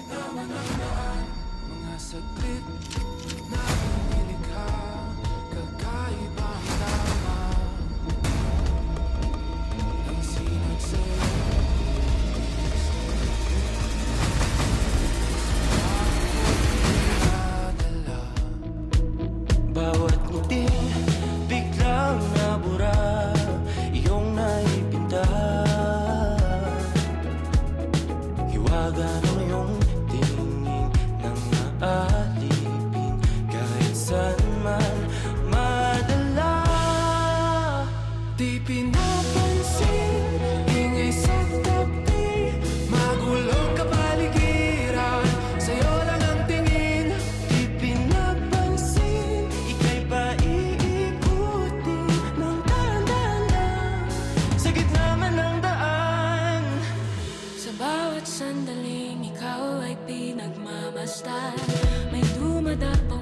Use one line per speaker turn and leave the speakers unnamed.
naman ang daan, mga saglit na nilikha, kakaibang tama ang sinagsayo.
Bawat ngiti biglang nabura, iyong naipinta. Hiwaga ng iyong tingin nang maalipin, kahit saan man madala.
Di pinapansin, ingay sa tabi, magulong kapaligiran, sa'yo lang ang tingin.
Di pinapansin, ika'y paiikutin ng dahan-dahan lang, sa gitna man ng daan.
Sa bawat sandaling ikaw ay pinagmamasdan, may dumadapo